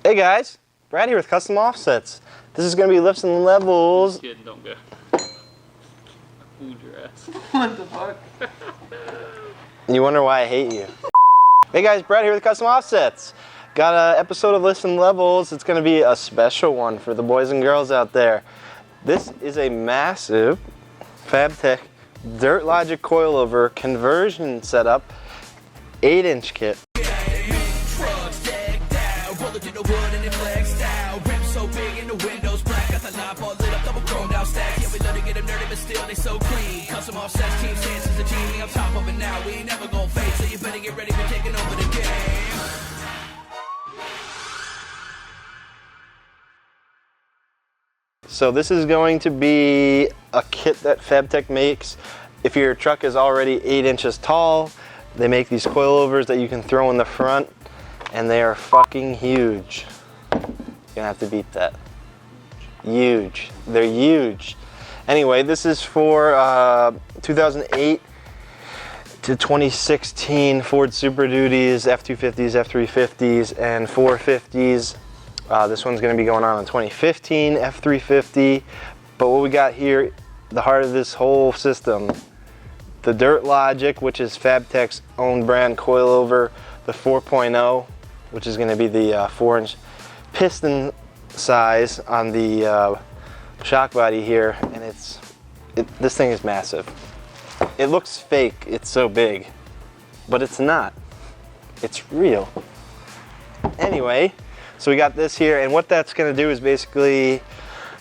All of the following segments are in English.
Hey guys, Brad here with Custom Offsets. This is going to be lifts and levels. Just kidding, don't go. I fooled your ass. What the fuck? You wonder why I hate you. Hey guys, Brad here with Custom Offsets. Got an episode of Lifts and Levels. It's going to be a special one for the boys and girls out there. This is a massive Fabtech Dirt Logic Coilover conversion setup, 8-inch kit. So clean, custom offsets, team chances, the genie on top of it now. We ain't never gonna fade, so you better get ready for taking over the game. So this is going to be a kit that Fabtech makes. If your truck is already 8 inches tall, they make these coilovers that you can throw in the front, and they are fucking huge. You're gonna have to beat that. Huge. They're huge. Anyway, this is for 2008 to 2016 Ford Super Duties, F-250s, F-350s, and 450s. This one's going to be going on in 2015 F-350. But what we got here, the heart of this whole system, the Dirt Logic, which is Fabtech's own brand coilover, the 4.0, which is going to be the 4-inch piston size on the shock body here, and this thing is massive. It looks fake, it's so big, but it's not. It's real. Anyway, so we got this here, and what that's going to do is basically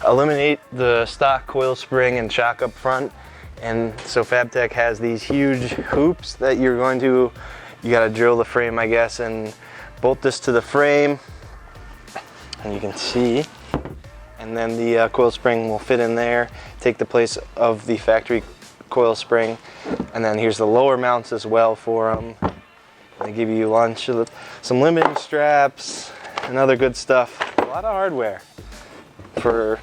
eliminate the stock coil spring and shock up front. And so Fabtech has these huge hoops that you got to drill the frame, I guess, and bolt this to the frame, and you can see. And then the coil spring will fit in there, take the place of the factory coil spring. And then here's the lower mounts as well for them. They give you lunch, some limiting straps, and other good stuff. A lot of hardware for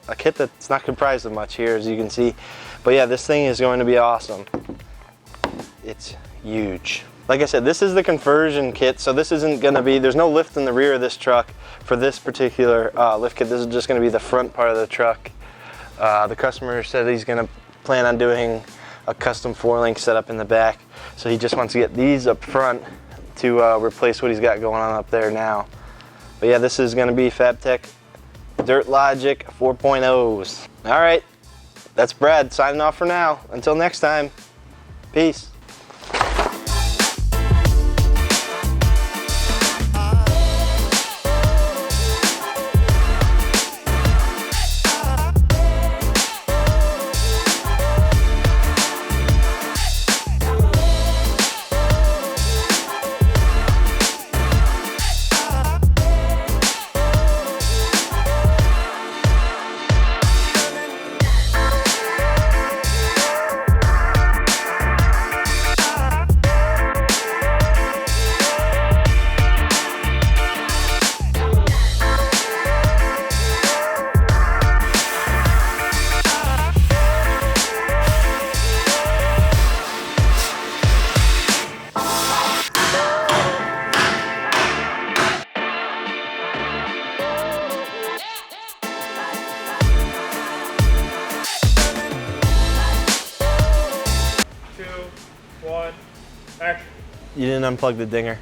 a kit that's not comprised of much here, as you can see. But yeah, this thing is going to be awesome. It's huge. Like I said, this is the conversion kit, so this isn't going to be, there's no lift in the rear of this truck for this particular lift kit. This is just going to be the front part of the truck. The customer said he's going to plan on doing a custom 4-link setup in the back, so he just wants to get these up front to replace what he's got going on up there now. But yeah, this is going to be Fabtech Dirt Logic 4.0s. All right, that's Brad signing off for now. Until next time, peace. Action. You didn't unplug the dinger.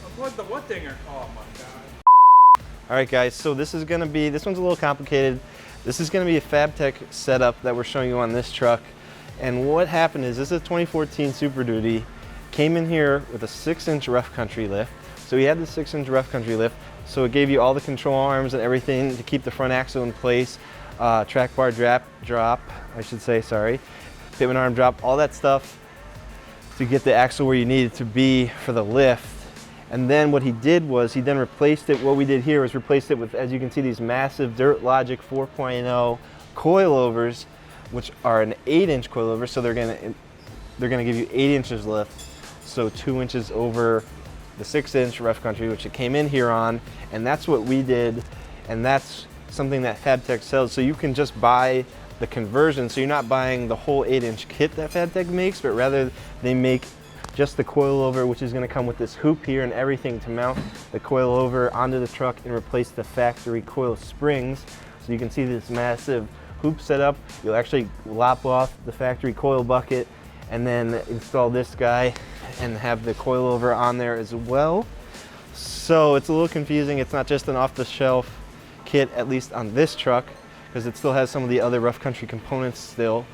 Unplug the what dinger? Oh my god. All right guys, so this one's a little complicated. This is gonna be a Fabtech setup that we're showing you on this truck. And what happened is, this is a 2014 Super Duty. Came in here with a 6-inch rough country lift. So we had the 6-inch rough country lift. So it gave you all the control arms and everything to keep the front axle in place. Track bar drop, I should say, sorry. Pivot arm drop, all that stuff to get the axle where you need it to be for the lift. And then what he did was he then replaced it. What we did here was replaced it with, as you can see, these massive Dirt Logic 4.0 coilovers, which are an 8-inch coilover. So they're gonna give you 8 inches lift, so 2 inches over the 6-inch rough country, which it came in here on. And that's what we did, and that's something that Fabtech sells. So you can just buy the conversion, so you're not buying the whole 8-inch kit that Fabtech makes, but rather they make just the coilover, which is going to come with this hoop here and everything to mount the coilover onto the truck and replace the factory coil springs. So you can see this massive hoop setup. You'll actually lop off the factory coil bucket and then install this guy and have the coilover on there as well. So it's a little confusing. It's not just an off-the-shelf kit, at least on this truck, because it still has some of the other rough country components still,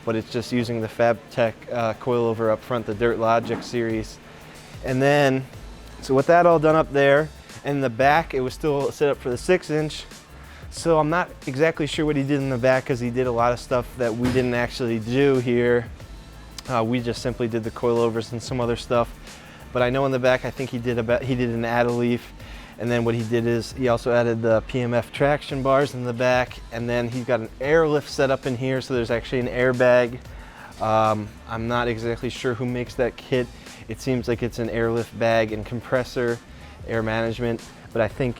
but it's just using the Fabtech coilover up front, the Dirt Logic series. And then, so with that all done up there, and in the back, it was still set up for the 6-inch. So I'm not exactly sure what he did in the back, because he did a lot of stuff that we didn't actually do here. We just simply did the coilovers and some other stuff. But I know in the back, I think he did an add-a-leaf. And then what he did is he also added the PMF traction bars in the back. And then he's got an airlift set up in here. So there's actually an airbag. I'm not exactly sure who makes that kit. It seems like it's an airlift bag and compressor, air management. But I think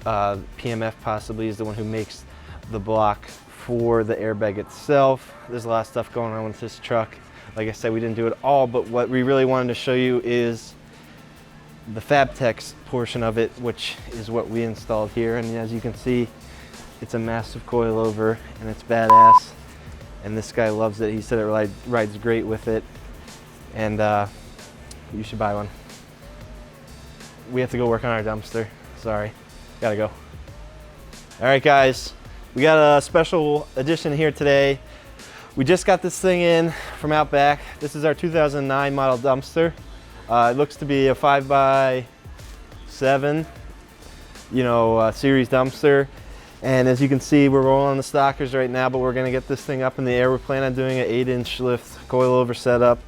PMF possibly is the one who makes the block for the airbag itself. There's a lot of stuff going on with this truck. Like I said, we didn't do it all, but what we really wanted to show you is the Fabtech portion of it, which is what we installed here. And as you can see, it's a massive coilover and it's badass. And this guy loves it. He said it rides great with it. And you should buy one. We have to go work on our dumpster. Sorry, gotta go. All right, guys. We got a special edition here today. We just got this thing in from out back. This is our 2009 model dumpster. It looks to be a 5x7, series dumpster. And as you can see, we're rolling the stockers right now, but we're gonna get this thing up in the air. We're planning on doing an 8-inch lift coilover setup,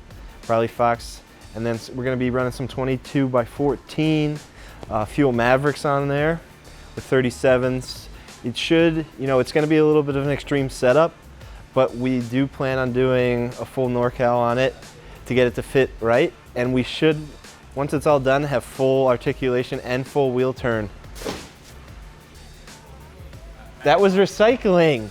probably Fox. And then we're gonna be running some 22x14 Fuel Mavericks on there with 37s. It should, it's going to be a little bit of an extreme setup, but we do plan on doing a full NorCal on it to get it to fit right. And we should, once it's all done, have full articulation and full wheel turn. That was recycling.